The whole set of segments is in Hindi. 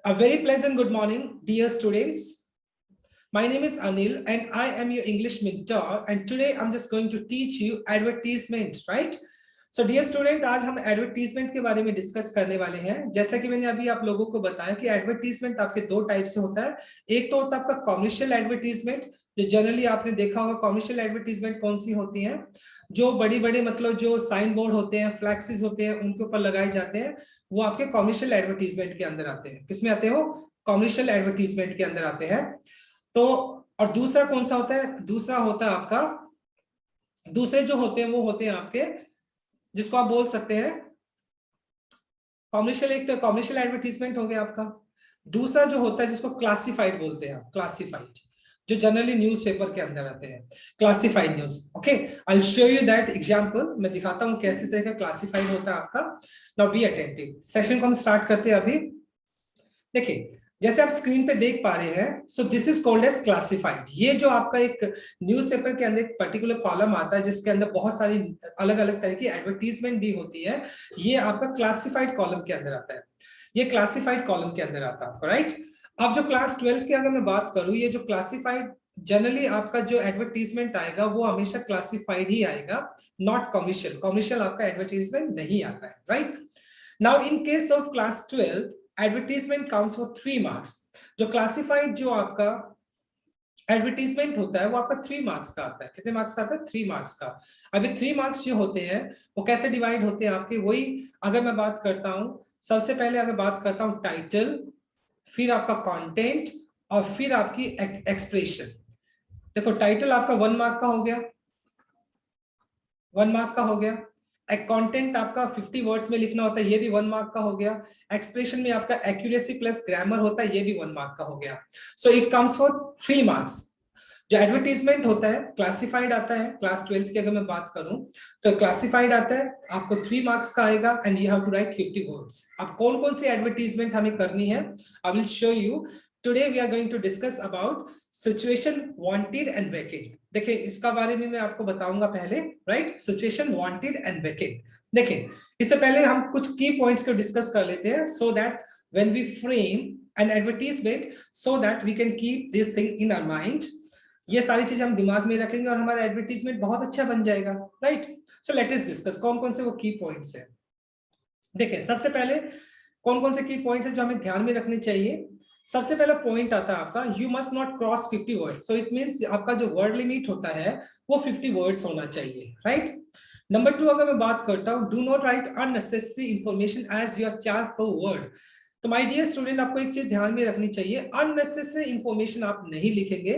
A very pleasant good morning, dear students. My name is Anil and I am your English mentor, and today I'm just going to teach you advertisement, right? So dear student, आज हम एडवर्टीजमेंट के बारे में डिस्कस करने वाले हैं। जैसा कि मैंने अभी आप लोगों को बताया कि एडवर्टीजमेंट आपके दो टाइप से होता है। एक तो होता है आपका कमर्शियल एडवर्टीजमेंट, जो जनरली आपने देखा होगा। कमर्शियल एडवर्टीजमेंट कौन सी होती है? जो बड़ी बड़ी मतलब जो साइन बोर्ड होते हैं, फ्लैक्सेस होते हैं, उनके ऊपर लगाए जाते हैं, वो आपके कमर्शियल एडवर्टीजमेंट के अंदर आते हैं। किसमें आते हो? कमर्शियल एडवर्टीजमेंट के अंदर आते हैं। तो और दूसरा कौन सा होता है? दूसरा होता है आपका, दूसरे जो होते हैं वो होते हैं आपके, जिसको आप बोल सकते हैं कमर्शियल। एक तो कमर्शियल एडवर्टीजमेंट हो गया आपका। दूसरा जो होता है जिसको क्लासिफाइड बोलते हैं, क्लासिफाइड, जो जनरली न्यूज़पेपर के अंदर आते हैं, classified news. Okay, I will show you that example. मैं दिखाता हूं कैसे तरह का क्लासिफाइड होता है आपका। Now be attentive. सेशन को हम स्टार्ट करते हैं अभी। देखिए, जैसे आप स्क्रीन पे देख पा रहे हैं, so this is called as classified. ये जो आपका एक न्यूज़पेपर के अंदर एक पर्टिकुलर कॉलम आता है जिसके अंदर बहुत सारी अलग अलग तरह की एडवर्टीजमेंट दी होती है, ये आपका क्लासिफाइड कॉलम के अंदर आता है। ये क्लासिफाइड कॉलम के अंदर आता है, राइट? अब जो क्लास 12 की अगर मैं बात करूं, ये जो क्लासिफाइड, जनरली आपका जो एडवर्टीजमेंट आएगा वो हमेशा क्लासिफाइड ही आएगा, नॉट कमर्शियल। कमर्शियल आपका एडवर्टीजमेंट नहीं आता है, right? Now in case of class 12, advertisement counts for 3 marks. जो क्लासिफाइड जो आपका एडवर्टीजमेंट होता है वो आपका 3 मार्क्स का आता है। कितने मार्क्स का आता है? 3 मार्क्स का। अभी 3 मार्क्स जो होते हैं वो कैसे डिवाइड होते हैं आपके? वही अगर मैं बात करता हूं, सबसे पहले अगर बात करता हूं टाइटल, फिर आपका कंटेंट, और फिर आपकी एक्सप्रेशन। देखो, टाइटल आपका 1 मार्क का हो गया, 1 मार्क का हो गया। एक कंटेंट आपका 50 वर्ड्स में लिखना होता है, ये भी 1 मार्क का हो गया। एक्सप्रेशन में आपका एक्यूरेसी प्लस ग्रामर होता है, ये भी 1 मार्क का हो गया। So it comes for 3 marks. जो एडवर्टीजमेंट होता है क्लासिफाइड आता है। क्लास 12 की अगर मैं बात करूं तो क्लासिफाइड आता है, आपको 3 मार्क्स का आएगा and you have to write 50 words. अब कौन कौन सी एडवर्टीजमेंट हमें करनी है, I will show you. Today we are going to discuss about situation wanted and vacant. देखिए, इसका बारे में मैं आपको बताऊंगा पहले, right? Situation wanted and vacant. देखिए, इससे पहले हम कुछ की पॉइंट्स को डिस्कस कर लेते हैं, so that when we frame an advertisement, so that we can keep this thing in our mind. ये सारी चीजें हम दिमाग में रखेंगे और हमारा एडवर्टीजमेंट बहुत अच्छा बन जाएगा, right? So let us discuss कौन कौन से वो की पॉइंट्स हैं। देखिए, सबसे पहले कौन कौन से की पॉइंट्स हैं जो हमें ध्यान में रखने चाहिए। सबसे पहला पॉइंट आता है आपका, you must not cross 50 words. So it means आपका जो वर्ड लिमिट होता है वो 50 वर्ड्स होना चाहिए, राइट? नंबर 2, अगर मैं बात करता हूं, do not write unnecessary information as your charge per word. तो माय डियर स्टूडेंट, आपको एक चीज ध्यान में रखनी चाहिए, अननेसेसरी इंफॉर्मेशन आप नहीं लिखेंगे।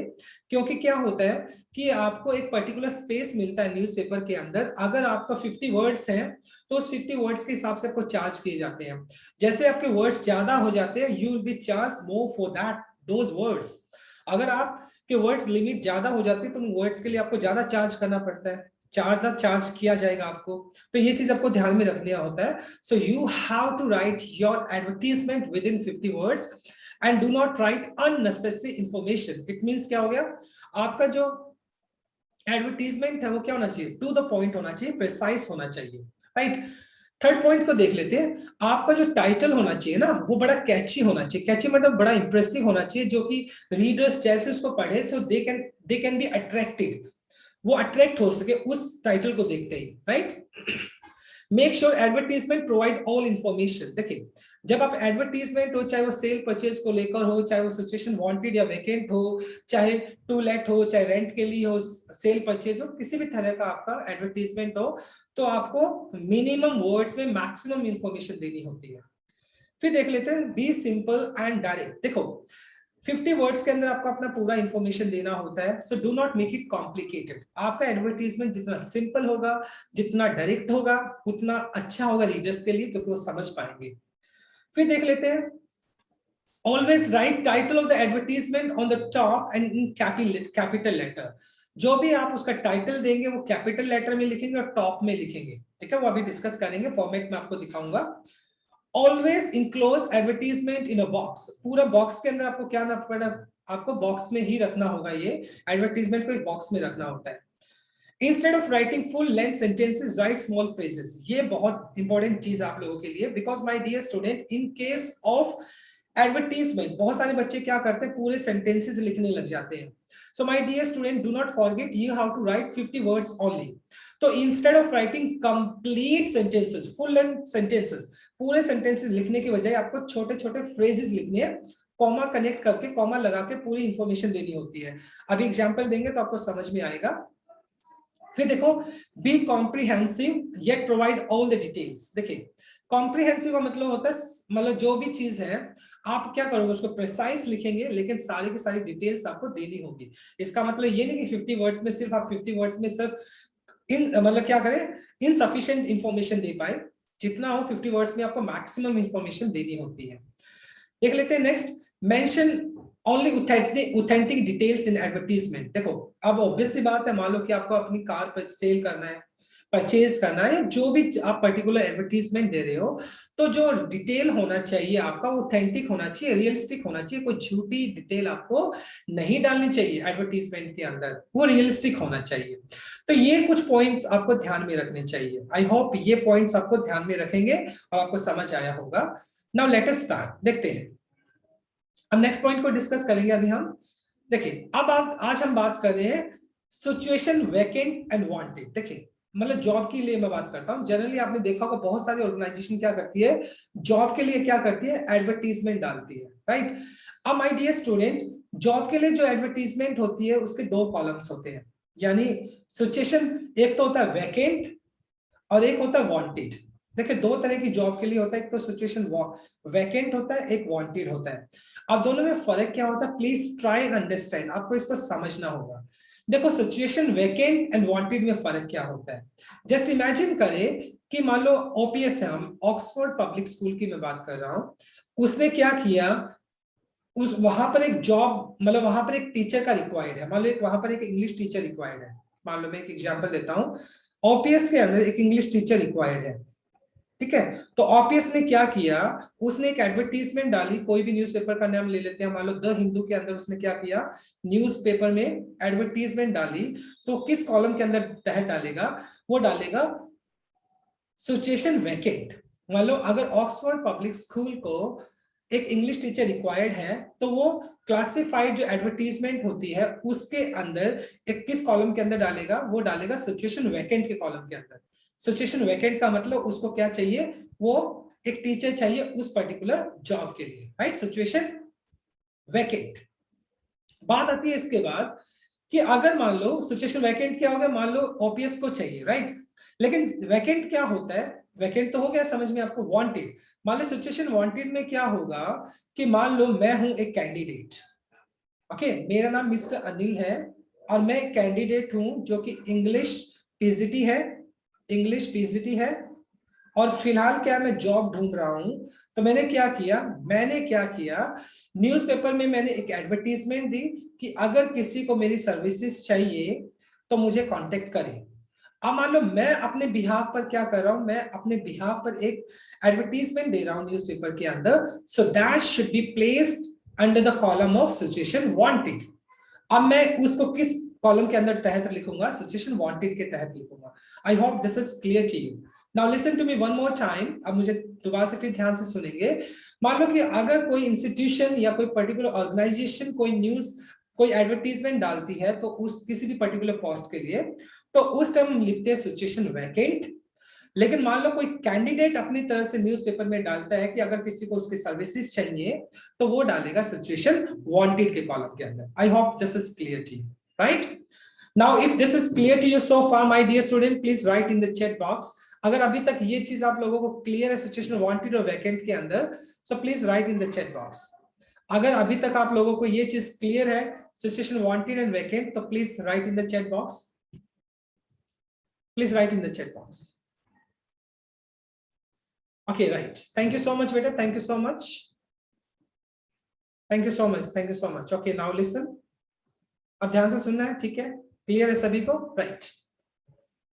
क्योंकि क्या होता है कि आपको एक पर्टिकुलर स्पेस मिलता है न्यूज़पेपर के अंदर। अगर आपका 50 वर्ड्स हैं तो उस 50 वर्ड्स के हिसाब से आपको चार्ज किए जाते हैं। जैसे आपके वर्ड्स ज्यादा हो जाते हैं, you will be charge more for that those words. अगर आपके वर्ड्स लिमिट ज्यादा हो जाती है तो उन वर्ड्स के लिए आपको ज्यादा चार्ज करना पड़ता है, ज्यादा चार्ज किया जाएगा आपको। तो ये चीज आपको ध्यान में रखना होता है। So you have to write your advertisement within 50 words and do not write unnecessary information. It means क्या हो गया, आपका जो एडवर्टीजमेंट है वो क्या होना चाहिए? टू द पॉइंट होना चाहिए, प्रिसाइज होना चाहिए, राइट? थर्ड पॉइंट को देख लेते हैं। आपका जो टाइटल होना चाहिए ना, वो बड़ा कैची होना चाहिए। कैची मतलब बड़ा इंप्रेसिव होना चाहिए, जो कि रीडर्स जैसे उसको पढ़े so they can be attracted, वो अट्रैक्ट हो सके उस टाइटल को देखते ही, right? Make sure advertisement provide all information. देखिए, जब आप एडवर्टीजमेंट हो, चाहे वो सेल परचेज को लेकर हो, चाहे वो सिचुएशन वांटेड या वैकेंट हो, चाहे टू लेट हो, चाहे रेंट के लिए हो, सेल परचेज हो, किसी भी तरह का आपका एडवर्टीजमेंट हो, तो आपको मिनिमम वर्ड्स में मैक्सिमम इंफॉर्मेशन देनी होती है। फिर देख लेते हैं, बी सिंपल एंड डायरेक्ट। देखो, 50 वर्ड्स के अंदर आपको अपना पूरा इंफॉर्मेशन देना होता है, so do not make it complicated. आपका एडवर्टीजमेंट जितना सिंपल होगा, जितना डायरेक्ट होगा, उतना अच्छा होगा रीडर्स के लिए, क्योंकि वो समझ पाएंगे। फिर देख लेते हैं, always write title of the advertisement on the top and in capital letter. जो भी आप उसका टाइटल देंगे वो कैपिटल लेटर में लिखेंगे और टॉप में लिखेंगे, ठीक है? वो अभी डिस्कस करेंगे, फॉर्मेट में आपको दिखाऊंगा। ऑलवेज इनक्लोज एडवर्टीजमेंट इन अ बॉक्स। पूरा बॉक्स के अंदर आपको क्या ना पड़ा, आपको बॉक्स में ही रखना होगा। ये एडवर्टीजमेंट को एक बॉक्स में रखना होता है। Instead of writing full length sentences, write small phrases. ये बहुत इंपॉर्टेंट चीज आप लोगों के लिए, because my dear student, in case of advertisement, बहुत सारे बच्चे क्या करते हैं, पूरे सेंटेंसेस लिखने लग जाते हैं. So my dear student, do not forget you how to write 50 words only. तो instead of writing complete sentences, full length sentences, पूरे सेंटेंसेस लिखने के बजाय आपको छोटे छोटे फ्रेजेस लिखने हैं, कॉमा कनेक्ट करके, कॉमा लगा के पूरी इंफॉर्मेशन देनी होती है. अभी एग्जांपल देंगे तो आपको समझ में आएगा. फिर देखो, be comprehensive yet provide all the details. देखिए, कॉम्प्रिहेंसिव का मतलब होता है, मतलब जो भी चीज है आप क्या करोगे, उसको प्रिसाइज लिखेंगे, लेकिन सारी की सारी डिटेल्स आपको देनी होगी. इसका मतलब ये नहीं कि 50 वर्ड्स में सिर्फ आप 50 वर्ड्स में सिर्फ इन मतलब क्या करें, इनसफिशिएंट इंफॉर्मेशन दे पाए. जितना हो 50 वर्ड्स में आपको मैक्सिमम इंफॉर्मेशन देनी होती है. देख लेते हैं next, mention only authentic details in advertisement. देखो, अब ऑब्वियस सी बात है, मान लो कि आपको अपनी कार पर सेल करना है, परचेज करना है, जो भी आप पर्टिकुलर एडवर्टीजमेंट दे रहे हो, तो जो डिटेल होना चाहिए आपका ऑथेंटिक होना चाहिए, रियलिस्टिक होना चाहिए. कोई झूठी डिटेल आपको नहीं डालनी चाहिए एडवर्टीजमेंट के अंदर, वो रियलिस्टिक होना चाहिए. तो ये कुछ पॉइंट्स आपको ध्यान में रखने चाहिए. आई होप ये पॉइंट्स आपको ध्यान में रखेंगे और आपको समझ आया होगा. Now let us start. देखते हैं, अब नेक्स्ट पॉइंट को डिस्कस करेंगे अभी हम. देखिए, अब आज हम बात कर रहे हैं सिचुएशन वैकेंट एंड वांटेड. देखिए, मतलब जॉब के लिए मैं बात करता हूं. जनरली आपने देखा होगा बहुत सारी ऑर्गेनाइजेशन क्या करती है, जॉब के लिए क्या करती है, एडवर्टीजमेंट डालती है, राइट. अब माय डियर स्टूडेंट, जॉब के लिए जो एडवर्टीजमेंट होती है उसके दो कॉलम्स होते हैं. यानी सिचुएशन, एक तो होता है वैकेंट और एक होता है वांटेड. देखिए, दो तरह की जॉब के लिए होता है, एक तो सिचुएशन वैकेंट होता है, एक वांटेड होता है. अब दोनों में फर्क क्या होता है, प्लीज ट्राई एंड अंडरस्टैंड, आपको इसको समझना होगा. देखो, सिचुएशन वैकेंट एंड वांटेड में फर्क क्या होता है. जस्ट इमेजिन करें कि मान लो ओपीएस है, हम ऑक्सफोर्ड पब्लिक स्कूल की मैं बात कर रहा हूं. उसने क्या किया, उस वहां पर एक जॉब, मतलब वहां पर एक टीचर का रिक्वायर्ड है. मान लो वहां पर एक इंग्लिश टीचर रिक्वायर्ड है. मान लो मैं एक एग्जांपल देता हूं, ओपीएस के अंदर एक इंग्लिश टीचर रिक्वायर्ड है, ठीक है. तो ओपीएस ने क्या किया, उसने एक एडवर्टीजमेंट डाली. कोई भी न्यूज़पेपर का नाम ले लेते हैं, मान लो द हिंदू के अंदर उसने क्या किया, न्यूज़पेपर में एडवर्टीजमेंट डाली. तो किस कॉलम के अंदर तहत डालेगा, वो डालेगा सिचुएशन वैकेंट. मान लो अगर ऑक्सफोर्ड पब्लिक स्कूल को एक इंग्लिश टीचर रिक्वायर्ड है, तो वो क्लासिफाइड जो एडवर्टीजमेंट होती है उसके अंदर एक किस कॉलम के अंदर डालेगा, वो डालेगा सिचुएशन वैकेंट के कॉलम के अंदर. सिचुएशन वैकेंट का मतलब उसको क्या चाहिए, वो एक टीचर चाहिए उस पर्टिकुलर जॉब के लिए, राइट. Situation vacant. बात आती है इसके बाद कि अगर मान लो सिचुएशन वैकेंट क्या हो गया, मान लो ओपीएस को चाहिए, राइट. लेकिन वैकेंट क्या होता है, वैकेंट तो हो गया समझ में आपको. वांटेड, मान लो सिचुएशन वांटेड में क्या होगा कि मान लो मैं हूं एक कैंडिडेट, ओके. मेरा नाम मिस्टर अनिल है और मैं एक कैंडिडेट हूं जो कि इंग्लिश पीजीटी है, इंग्लिश पीजीटी है, और फिलहाल क्या मैं जॉब ढूंढ रहा हूं. तो मैंने क्या किया, न्यूज़पेपर में मैंने एक एडवर्टीजमेंट दी कि अगर किसी को मेरी सर्विसेज चाहिए तो मुझे कांटेक्ट करें. अब मान लो मैं अपने बिहाफ पर क्या कर रहा हूं, मैं अपने बिहाफ पर एक एडवर्टीजमेंट दे रहा हूं न्यूज़पेपर के अंदर. So that should be placed under the column of situation wanted. अब मैं उसको किस कॉलम के अंदर तहत लिखूंगा, सिचुएशन वांटेड के तहत लिखूंगा. I hope this is clear to you. Now listen to me one more time. अब मुझे दोबारा से फिर ध्यान से सुनेंगे. मान लो कि अगर कोई इंस्टीट्यूशन या कोई पर्टिकुलर ऑर्गेनाइजेशन कोई न्यूज, कोई एडवर्टीजमेंट डालती है तो उस किसी भी पर्टिकुलर पोस्ट के लिए, तो उस टाइम हम लिखते हैं सिचुएशन वैकेंट. लेकिन मान लो कोई कैंडिडेट अपनी तरफ से न्यूज़पेपर में डालता है कि अगर किसी को उसकी सर्विसेज चाहिए तो वो डालेगा सिचुएशन वांटेड के कॉलम के अंदर. I hope this is clear to you, right. Now if this is clear to you so far my dear student, please write in the chat box. अगर अभी तक ये चीज आप लोगों को क्लियर है सिचुएशन वांटेड और वैकेंट के अंदर, so please write in the chat box. अगर अभी तक आप लोगों को ये चीज क्लियर है सिचुएशन वांटेड एंड वैकेंट, तो please write in the chat box. Please write in the chat box. Okay, right. Thank you so much, beta. Thank you so much. Thank you so much. Thank you so much. Okay, now listen. अब ध्यान से सुनना है, ठीक है? क्लियर है सभी को? राइट.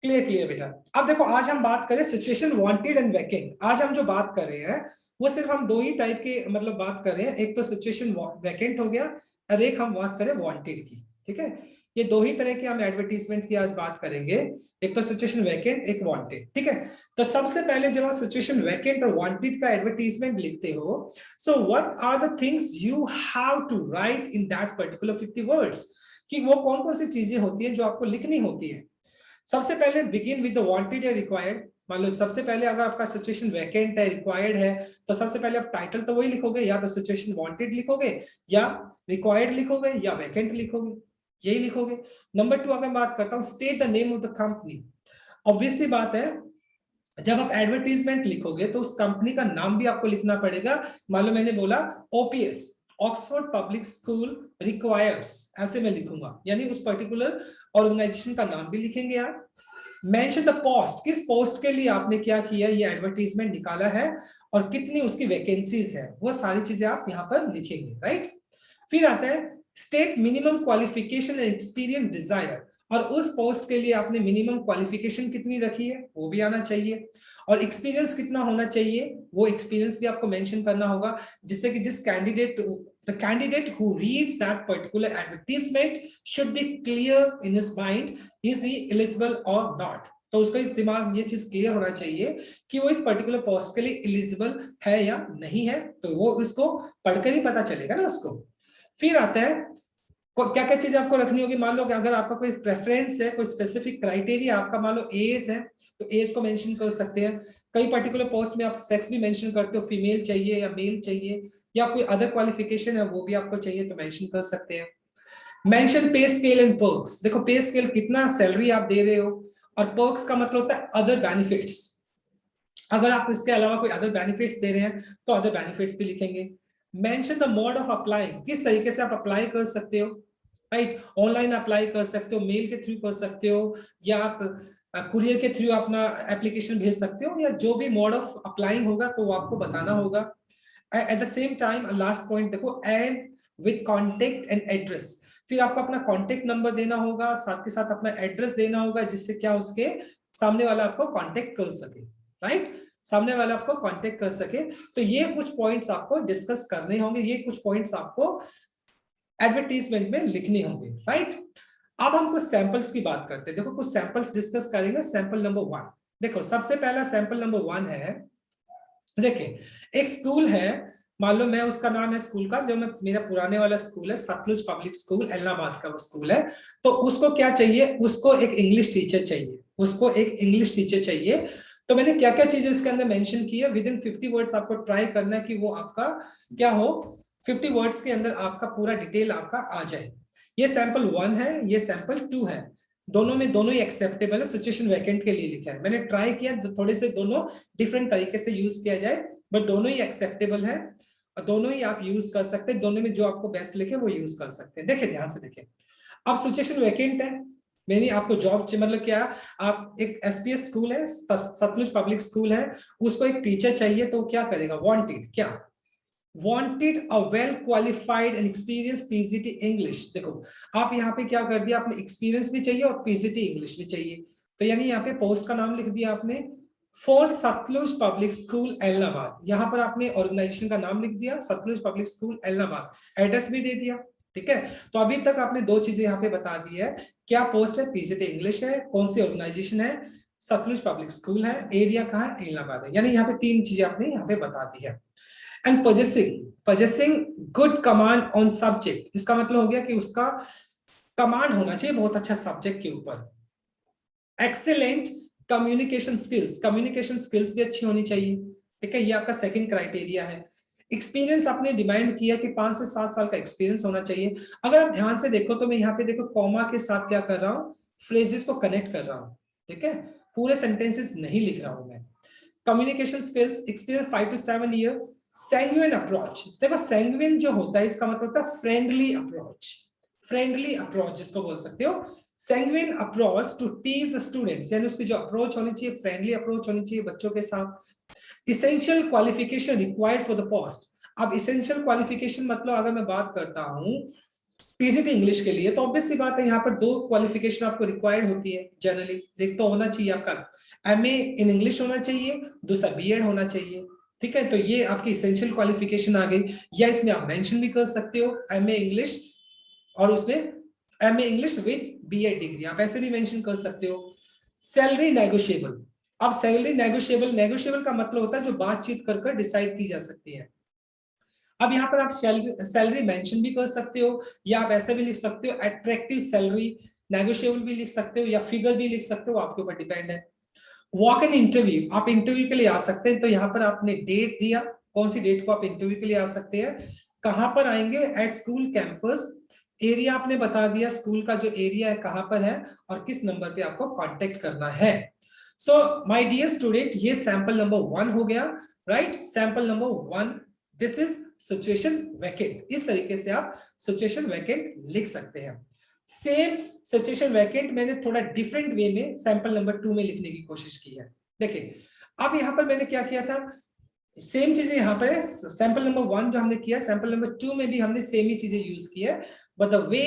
क्लियर बेटा. अब देखो, आज हम बात करें सिचुएशन वांटेड एंड वैकेंट. आज हम जो बात कर रहे हैं वो सिर्फ हम दो ही टाइप के मतलब बात कर रहे हैं. एक तो सिचुएशन वैकेंट हो गया और एक हम बात करें वांटेड की, ठीक है. ये दो ही तरह के हम एडवर्टीजमेंट की आज बात करेंगे, एक तो सिचुएशन वैकेंट, एक वांटेड, ठीक है। तो सबसे पहले जब आप सिचुएशन वैकेंट और वांटेड का एडवर्टीजमेंट लिखते हो, so what are the things you have to write in that particular 50 words, कि वो कौन कौन सी चीजें होती हैं जो आपको लिखनी होती है। सबसे पहले बिगिन विद द वांटेड या रिक्वायर्ड। मान लो सबसे पहले अगर आपका सिचुएशन वैकेंट है, रिक्वायर्ड है, तो सबसे पहले आप टाइटल तो वही लिखोगे, या तो सिचुएशन वांटेड लिखोगे, या रिक्वायर्ड लिखोगे, या वैकेंट लिखोगे, यही लिखोगे। नंबर 2 अगर बात करता हूं, state the name of the company. Obviously बात है, जब आप एडवर्टीजमेंट लिखोगे तो उस कंपनी का नाम भी आपको लिखना पड़ेगा। मान लो मैंने बोला OPS, Oxford public school requires, ऐसे मैं लिखूंगा, यानी उस पर्टिकुलर ऑर्गेनाइजेशन का नाम भी लिखेंगे आप। मेंशन द पोस्ट, किस पोस्ट के लिए आपने क्या किया, ये एडवर्टीजमेंट निकाला है, और कितनी उसकी वैकेंसीज है, वो सारी चीजें आप यहाँ पर लिखेंगे, राइट। फिर आता है state minimum qualification and experience desire, और उस पोस्ट के लिए आपने मिनिमम क्वालिफिकेशन कितनी रखी है वो भी आना चाहिए, और एक्सपीरियंस कितना होना चाहिए वो एक्सपीरियंस भी आपको मेंशन करना होगा, जिससे कि जिस candidate the candidate who reads that particular advertisement should be clear in his mind, is he eligible or not। तो उसका इस दिमाग ये चीज क्लियर होना चाहिए कि वो इस पर्टिकुलर पोस्ट के लिए एलिजिबल है या नहीं है, तो वो उसको पढ़कर ही पता चलेगा ना उसको। फिर आता है क्या क्या चीज आपको रखनी होगी। मान लो कि अगर आपका कोई प्रेफरेंस है, कोई स्पेसिफिक क्राइटेरिया आपका, मान लो एज है तो एज को मेंशन कर सकते हैं। कई पर्टिकुलर पोस्ट में आप सेक्स भी मेंशन करते हो, फीमेल चाहिए या मेल चाहिए, या कोई अदर क्वालिफिकेशन है वो भी आपको चाहिए तो मेंशन कर सकते हैं। मेंशन पे स्केल एंड पर्क्स, देखो पे स्केल कितना सैलरी आप दे रहे हो, और पर्क्स का मतलब होता है अदर बेनिफिट्स। अगर आप इसके अलावा कोई अदर बेनिफिट्स दे रहे हैं तो अदर बेनिफिट्स भी लिखेंगे। Mention the mode of applying, किस तरीके से आप अप्लाई कर सकते हो, राइट। ऑनलाइन अप्लाई कर सकते हो, मेल के थ्रू कर सकते हो, या आप कुरियर के थ्रू अपना एप्लीकेशन भेज सकते हो, या जो भी मोड ऑफ अप्लाइंग होगा तो वो आपको बताना होगा। At the same time last point देखो, and with contact and address, फिर आपको अपना कॉन्टेक्ट नंबर देना होगा, साथ के साथ अपना एड्रेस देना होगा, जिससे क्या उसके सामने वाला आपको कॉन्टेक्ट कर सके, राइट, सामने वाला आपको कांटेक्ट कर सके। तो ये कुछ पॉइंट्स आपको डिस्कस करने होंगे, ये कुछ पॉइंट्स आपको एडवर्टीजमेंट में लिखने होंगे, राइट। अब हम कुछ सैंपल्स की बात करते हैं, देखो कुछ सैंपल्स डिस्कस करेंगे। सैंपल नंबर 1 देखो, सबसे पहला सैंपल नंबर 1 है, देखिए एक स्कूल है, मान लो मैं उसका नाम है स्कूल का, जो मैं मेरा पुराने वाला स्कूल है सतलुज पब्लिक स्कूल इलाहाबाद का वो स्कूल है। तो उसको क्या चाहिए, उसको एक इंग्लिश टीचर चाहिए, उसको एक इंग्लिश टीचर चाहिए। तो मैंने क्या क्या चीजें इसके अंदर मेंशन की है, विद इन 50 वर्ड्स आपको ट्राई करना है कि वो आपका क्या हो, 50 वर्ड्स के अंदर आपका पूरा डिटेल आपका आ जाए। ये सैंपल 1 है, ये सैंपल 2 है, दोनों में दोनों ही एक्सेप्टेबल है। सिचुएशन वैकेंट के लिए लिखा है, मैंने ट्राई किया थोड़े से दोनों डिफरेंट तरीके से यूज किया जाए, बट दोनों ही एक्सेप्टेबल है, और दोनों ही आप यूज कर सकते हैं, दोनों में जो आपको बेस्ट लिखे वो यूज कर सकते हैं। देखिए ध्यान से देखिए, अब सिचुएशन वैकेंट है, मैंने आपको जॉब मतलब क्या, आप एक एसपीएस स्कूल है, सतलुज पब्लिक स्कूल है, उसको एक टीचर चाहिए, तो क्या करेगा, वांटेड, क्या wanted a well qualified and experienced PGT English। देखो आप यहाँ पे क्या कर दिया, आपने एक्सपीरियंस भी चाहिए और PGT इंग्लिश भी चाहिए, तो यानी यहाँ पे पोस्ट का नाम लिख दिया आपने, for Satluj public school Allahabad, यहाँ पर आपने ऑर्गेनाइजेशन का नाम लिख दिया Satluj public school Allahabad, address भी दे दिया, ठीक है। तो अभी तक आपने दो चीजें यहाँ पे बता दी है, क्या पोस्ट है, PGT इंग्लिश है, कौन सी ऑर्गेनाइजेशन है, सतलुज पब्लिक स्कूल है, एरिया कहाँ है, इलाहाबाद है, यानी यहाँ पे 3 चीजें आपने यहाँ पे बता दी है। And possessing good command on subject, इसका मतलब हो गया कि उसका कमांड होना चाहिए बहुत अच्छा सब्जेक्ट के ऊपर। एक्सीलेंट कम्युनिकेशन स्किल्स भी अच्छी होनी चाहिए, ठीक है, ये आपका सेकंड क्राइटेरिया है। एक्सपीरियंस आपने डिमांड किया कि 5 से 7 साल का एक्सपीरियंस होना चाहिए। अगर आप ध्यान से देखो तो मैं यहाँ पे देखो कॉमा के साथ क्या कर रहा हूँ, फ्रेजेस को कनेक्ट कर रहा हूँ, ठीक है, पूरे सेंटेंसेस नहीं लिख रहा हूँ मैं। Communication skills, experience 5 to 7 year. Sanguine approach, देखो सैंग्विन जो होता है इसका मतलब होता है फ्रेंडली अप्रोच, फ्रेंडली अप्रोच जिसको बोल सकते हो, sanguine approach to teach students, यानी उसकी जो अप्रोच होनी चाहिए फ्रेंडली अप्रोच होनी चाहिए बच्चों के साथ। Essential qualification required for the post, अब इसेंशियल क्वालिफिकेशन मतलब अगर मैं बात करता हूं पीजीटी इंग्लिश के लिए, तो ऑब्वियस सी बात है यहाँ पर 2 क्वालिफिकेशन आपको रिक्वायर्ड होती है जनरली, एक तो होना चाहिए आपका एमए इन इंग्लिश होना चाहिए, दूसरा बीएड होना चाहिए, ठीक है। तो ये आपकी इसेंशियल क्वालिफिकेशन आ गई, या इसमें आप मेंशन भी कर सकते हो एमए इंग्लिश और उसमें MA English with BEd degree, आप ऐसे भी मेंशन कर सकते हो। सैलरी नेगोशिएबल, अब सैलरी नेगोशिएबल, नेगोशिएबल का मतलब होता है जो बातचीत कर डिसाइड की जा सकती है। अब यहाँ पर आप सैलरी मेंशन भी कर सकते हो, या आप ऐसे भी लिख सकते हो अट्रैक्टिव सैलरी, नेगोशिएबल भी लिख सकते हो, या फिगर भी लिख सकते हो, आपके ऊपर डिपेंड है। वॉक इन इंटरव्यू, आप इंटरव्यू के लिए आ सकते हैं, तो यहाँ पर आपने डेट दिया, कौन सी डेट को आप इंटरव्यू के लिए आ सकते हैं, कहां पर आएंगे, एट स्कूल कैंपस, एरिया आपने बता दिया, स्कूल का जो एरिया है कहां पर है, और किस नंबर पे आपको कांटेक्ट करना है। सो माय डियर स्टूडेंट, ये सैंपल नंबर 1 हो गया, right, sample number 1, this is situation vacant. इस तरीके से आप सिचुएशन वैकेंट लिख सकते हैं। सेम सिचुएशन वैकेंट मैंने थोड़ा डिफरेंट वे में सैंपल नंबर 2 में लिखने की कोशिश की है। देखिए अब यहां पर मैंने क्या किया था, सेम चीजें यहां पर है, सैंपल नंबर 1 जो हमने किया, सैंपल नंबर 2 में भी हमने सेम ही चीजें यूज की है, but the way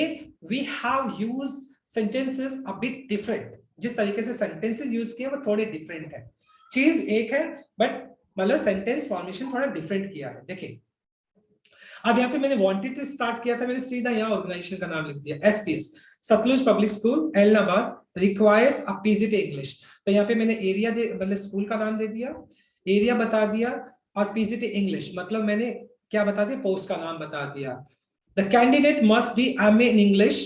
we have used sentences a bit different. जिस तरीके से सेंटेंसेस यूज किए वो थोड़े डिफरेंट है, चीज एक है बट मतलब सेंटेंस फॉर्मेशन थोड़ा डिफरेंट किया है। देखिए अब यहाँ पे मैंने वांटेड से स्टार्ट किया था, मैंने सीधा यहाँ ऑर्गेनाइजेशन का नाम लिख दिया, SPS Satluj public school Ellenabad requires a PGT English. तो यहाँ पे मैंने एरिया मतलब स्कूल का नाम दे दिया, एरिया बता दिया, और PGT इंग्लिश मतलब मैंने क्या बता दिया, पोस्ट का नाम बता दिया। The candidate must be MA in English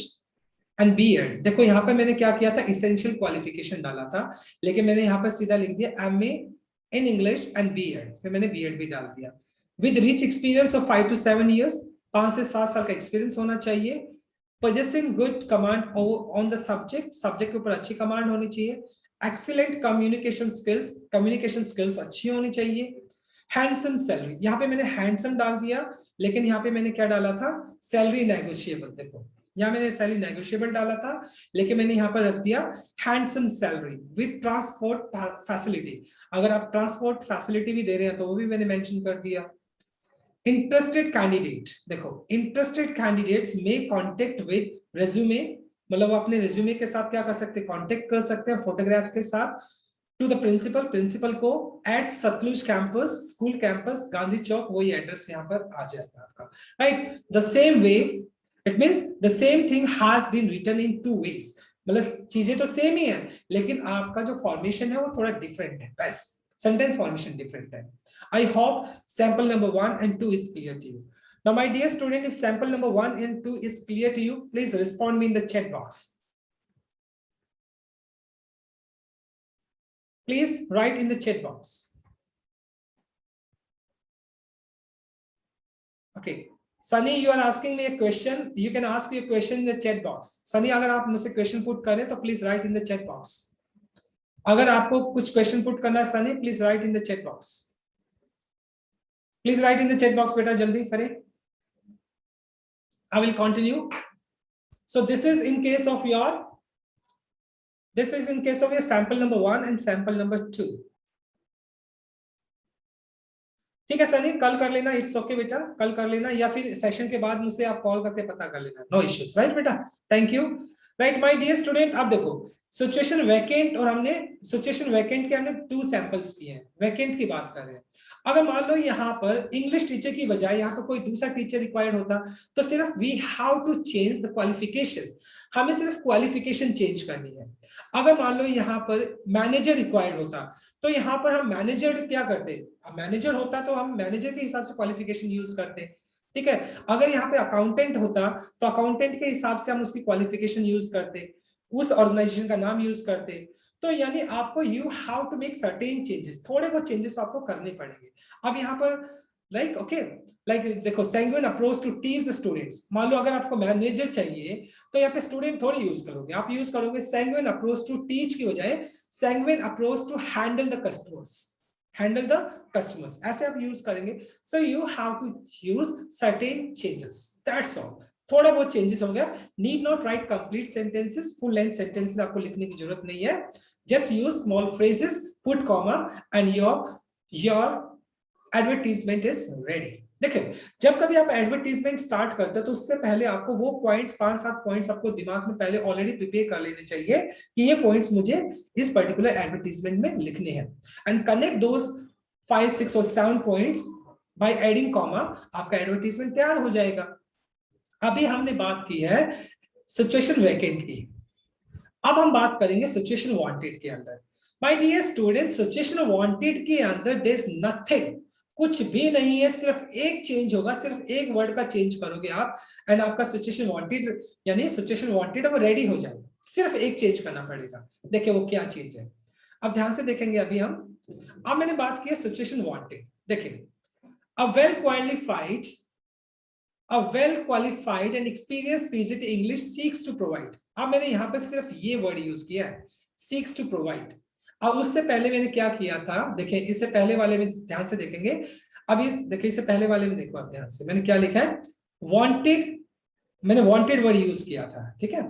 and BEd। देखो यहाँ पे मैंने क्या किया था, इसेंशियल क्वालिफिकेशन डाला था, लेकिन मैंने यहाँ पर सीधा लिख दिया MA in English and BEd, फिर मैंने BEd भी डाल दिया। With rich experience of 5 to 7 years, 5 से 7 साल का एक्सपीरियंस होना चाहिए। possessing good command on the subject, subject के ऊपर अच्छी कमांड होनी चाहिए। एक्सीलेंट कम्युनिकेशन स्किल्स अच्छी होनी चाहिए। हैंडसम सैलरी, यहाँ पे मैंने हैंडसम डाल दिया, लेकिन यहाँ पे मैंने क्या डाला था, सैलरी नेगोशिएबल। देखो यहाँ मैंने सैलरी नेगोशिएबल डाला था, लेकिन मैंने यहाँ पर रख दिया handsome salary with transport facility. अगर आप ट्रांसपोर्ट फैसिलिटी भी दे रहे हैं तो वो भी मैंने मेंशन कर दिया। इंटरेस्टेड कैंडिडेट, देखो इंटरेस्टेड कैंडिडेट्स में कांटेक्ट विद रेज्यूमे, मतलब अपने रेज्यूमे के साथ क्या कर सकते हैं, कांटेक्ट कर सकते हैं फोटोग्राफ के साथ, टू द प्रिंसिपल, प्रिंसिपल को at Sutlej campus school campus Gandhi Chowk, वही एड्रेस यहाँ पर आ जाएगा आपका, right. The same way, it means the same thing has been written in 2 ways, मतलब चीजें तो सेम ही है, लेकिन आपका जो फॉर्मेशन है वो थोड़ा डिफरेंट है, बस सेंटेंस फॉर्मेशन डिफरेंट है। I hope sample number 1 and 2 is clear to you. Now, my dear student, if sample number 1 and 2 is clear to you, please respond me in the chat box. Please write in the chat box. Okay. Sunny, you are asking me a question. You can ask your question in the chat box. Sunny, अगर आप मुझसे question put करें तो please write in the chat box. अगर आपको कुछ question put करना है Sunny, please write in the chat box. Please write in the chat box, बेटा जल्दी करें. I will continue. So this is in case of your sample number 1 and sample number 2. ठीक है सनी, कल कर लेना, इट्स ओके बेटा, कल कर लेना, या फिर सेशन के बाद मुझसे आप कॉल करके पता कर लेना, नो इश्यूज, राइट बेटा, thank you. Right my dear student, अब देखो सिचुएशन वैकेंट, और हमने सिचुएशन वैकेंट के हमने 2 सैंपल्स किए हैं, वैकेंट की बात कर रहे हैं। अगर मान लो यहाँ पर इंग्लिश टीचर की बजाय यहाँ पर कोई दूसरा टीचर रिक्वायर्ड होता, तो सिर्फ we have to change the qualification, हमें सिर्फ क्वालिफिकेशन चेंज करनी है। अगर मान लो यहाँ पर मैनेजर रिक्वायर्ड होता, तो यहाँ पर हम मैनेजर क्या करते, मैनेजर होता तो हम मैनेजर के हिसाब से क्वालिफिकेशन यूज करते, ठीक है। अगर यहाँ पे अकाउंटेंट होता तो अकाउंटेंट के हिसाब से हम उसकी क्वालिफिकेशन यूज करते, उस ऑर्गेनाइजेशन का नाम यूज करते। तो यानी आपको you have to make certain changes, थोड़े बहुत चेंजेस तो आपको करने पड़ेंगे। अब यहाँ पर लाइक ओके, लाइक देखो sanguine approach to teach the students, मान लो अगर आपको मैनेजर चाहिए तो यहाँ पे स्टूडेंट थोड़ी यूज करोगे, आप यूज करोगे सैंग्विन अप्रोच टू टीच की बजाय sanguine approach to handle the customers, handle the customers, ऐसे आप यूज करेंगे। So you have to use certain changes, that's all, थोड़ा बहुत चेंजेस हो गया। Need not write complete sentences, full length sentences आपको लिखने की जरूरत नहीं है, just use small phrases, put comma and your advertisement is ready. देखिए जब कभी आप एडवर्टीजमेंट स्टार्ट करते हो तो उससे पहले आपको वो पॉइंट्स, 5-7 पॉइंट्स आपको दिमाग में पहले ऑलरेडी प्रिपेयर कर लेने चाहिए कि ये पॉइंट्स मुझे इस पर्टिकुलर एडवर्टीजमेंट में लिखने हैं, एंड कनेक्ट दोस 5, 6 और 7 पॉइंट्स बाय एडिंग कॉमा, आपका एडवर्टीजमेंट तैयार हो जाएगा। अभी हमने बात की है सिचुएशन वैकेंट की। अब हम बात करेंगे सिचुएशन वांटेड के अंदर। My dear student, situation wanted के अंदर देयर इज नथिंग, कुछ भी नहीं है, सिर्फ एक चेंज होगा, सिर्फ एक वर्ड का चेंज करोगे आप एंड आपका सिचुएशन वांटेड यानी सिचुएशन वांटेड अब रेडी हो जाएगा। सिर्फ एक चेंज करना पड़ेगा। देखिए वो क्या चीज है, अब ध्यान से देखेंगे अभी हम। अब मैंने बात की है सिचुएशन वांटेड। देखिए a well qualified and experienced PGT English seeks to provide। अब मैंने यहां पर सिर्फ ये वर्ड यूज किया है, seeks to provide। अब उससे पहले मैंने क्या किया था, देखिए इससे पहले वाले में ध्यान से देखेंगे। अब इस देखिए इससे पहले वाले में देखो आप ध्यान से, मैंने क्या लिखा है, वांटेड, मैंने वांटेड वर्ड यूज किया था, ठीक है।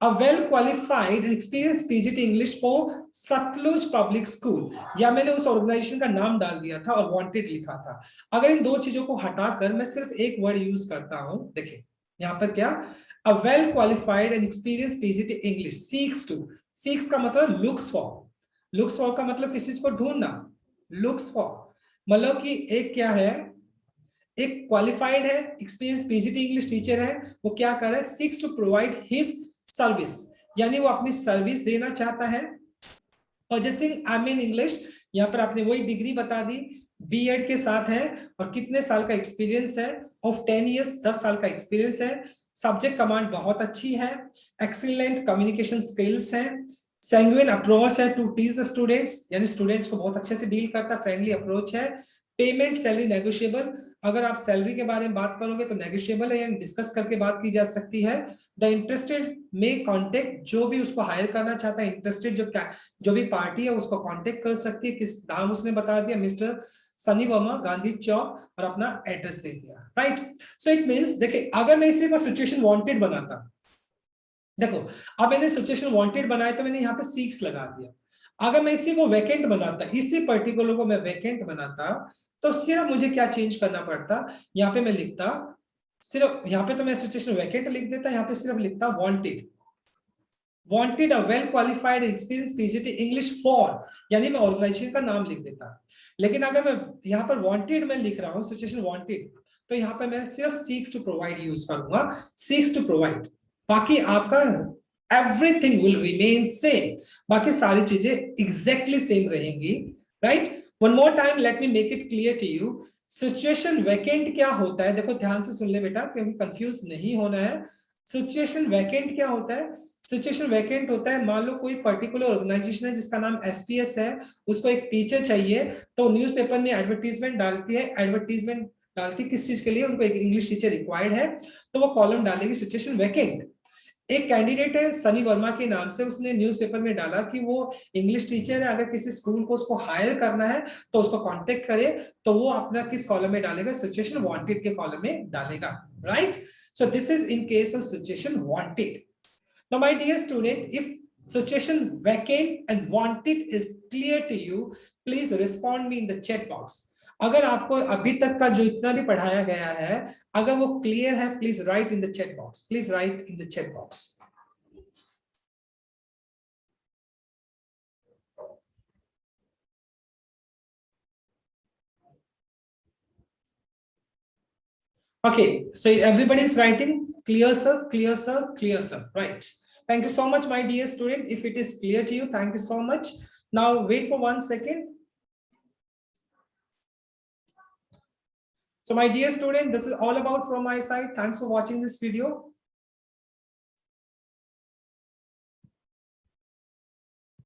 A well qualified and experienced PGT English for Satluj public school, या मैंने उस ऑर्गेनाइजेशन का नाम डाल दिया था और वांटेड लिखा था। अगर इन दो चीजों को हटाकर मैं सिर्फ एक वर्ड यूज करता हूं, देखिए यहां पर क्या, A well qualified and experienced PGT English seeks to, seeks का मतलब looks for, looks for का मतलब किसी चीज को ढूंढना, looks for मतलब कि एक क्या है, एक क्वालिफाइड है, एक्सपीरियंस पीजीटी इंग्लिश टीचर है, वो क्या कर रहा है, seeks to provide his service, यानी वो अपनी सर्विस देना चाहता है। पोजेसिंग एम इन इंग्लिश, यहाँ पर आपने वही डिग्री बता दी, बीएड के साथ है और कितने साल का एक्सपीरियंस है, ऑफ 10 इयर्स, 10 साल का एक्सपीरियंस है। सब्जेक्ट कमांड बहुत अच्छी है, एक्सीलेंट कम्युनिकेशन स्किल्स है, सैंग्विन अप्रोच है टू टीच द स्टूडेंट्स, यानी स्टूडेंट्स को बहुत अच्छे से डील करता, फ्रेंडली अप्रोच है। पेमेंट सैलरी नेगोशिएबल, अगर आप सैलरी के बारे में बात करोगे तो नेगोशिएबल है, यानी डिस्कस करके बात की जा सकती है। द इंटरेस्टेड में कांटेक्ट, जो भी उसको हायर करना चाहता है, इंटरेस्टेड जो भी पार्टी है उसको कांटेक्ट कर सकती है। किस नाम उसने बता दिया, मिस्टर सनी वर्मा, गांधी चौक, और अपना एड्रेस दे दिया, राइट। सो इट मींस देखिए अगर मैं इसी को सिचुएशन वांटेड बनाता, देखो अब मैंने सिचुएशन वांटेड बनाया तो मैंने यहाँ पे सीक्स लगा दिया। अगर मैं इसी को वैकेंट बनाता, इसी पर्टिकुलर को मैं वैकेंट बनाता, तो सिर्फ मुझे क्या चेंज करना पड़ता, यहाँ पे मैं लिखता सिर्फ, यहाँ पे तो मैं सिचुएशन वैकेंट लिख देता, यहाँ पे सिर्फ लिखता wanted, wanted a well qualified experience PGT English for, यानी मैं ऑर्गेनाइजेशन का नाम लिख देता। लेकिन अगर मैं यहाँ पर वांटेड में लिख रहा हूँ सिचुएशन वांटेड, तो यहाँ पे मैं सिर्फ सीक्स टू प्रोवाइड यूज करूंगा, सीक्स टू प्रोवाइड। बाकी आपका एवरीथिंग विल रिमेन सेम, बाकी सारी चीजें एग्जैक्टली सेम रहेंगी, right. One more time let me make it clear to you, situation vacant क्या होता है, देखो ध्यान से सुन ले बेटा, क्योंकि कंफ्यूज नहीं होना है। सिचुएशन वैकेंट क्या होता है, सिचुएशन वैकेंट होता है, मान लो कोई पर्टिकुलर ऑर्गेनाइजेशन है जिसका नाम एसपीएस है, उसको एक टीचर चाहिए, तो न्यूज़पेपर में एडवर्टीजमेंट डालती है, एडवर्टीजमेंट डालती किस चीज के लिए, उनको एक इंग्लिश टीचर रिक्वायर्ड है, तो वो कॉलम डालेगी सिचुएशन वैकेंट। एक कैंडिडेट है सनी वर्मा के नाम से, उसने न्यूज़पेपर में डाला कि वो इंग्लिश टीचर है, अगर किसी स्कूल को उसको हायर करना है तो उसको कांटेक्ट करे, तो वो अपना किस कॉलम में डालेगा, सिचुएशन वांटेड के कॉलम में डालेगा, right. So this is in case of situation wanted. Now my dear student, if situation vacant and wanted is clear to you, please respond me in the chat box। अगर आपको अभी तक का जो इतना भी पढ़ाया गया है अगर वो क्लियर है, please write in the chat box, please write in the chat box. Okay, so everybody is writing clear sir, clear sir, clear sir, right? Thank you so much my dear student, if it is clear to you, thank you so much. Now wait for 1 second. So my dear student, this is all about from my side. Thanks for watching this video.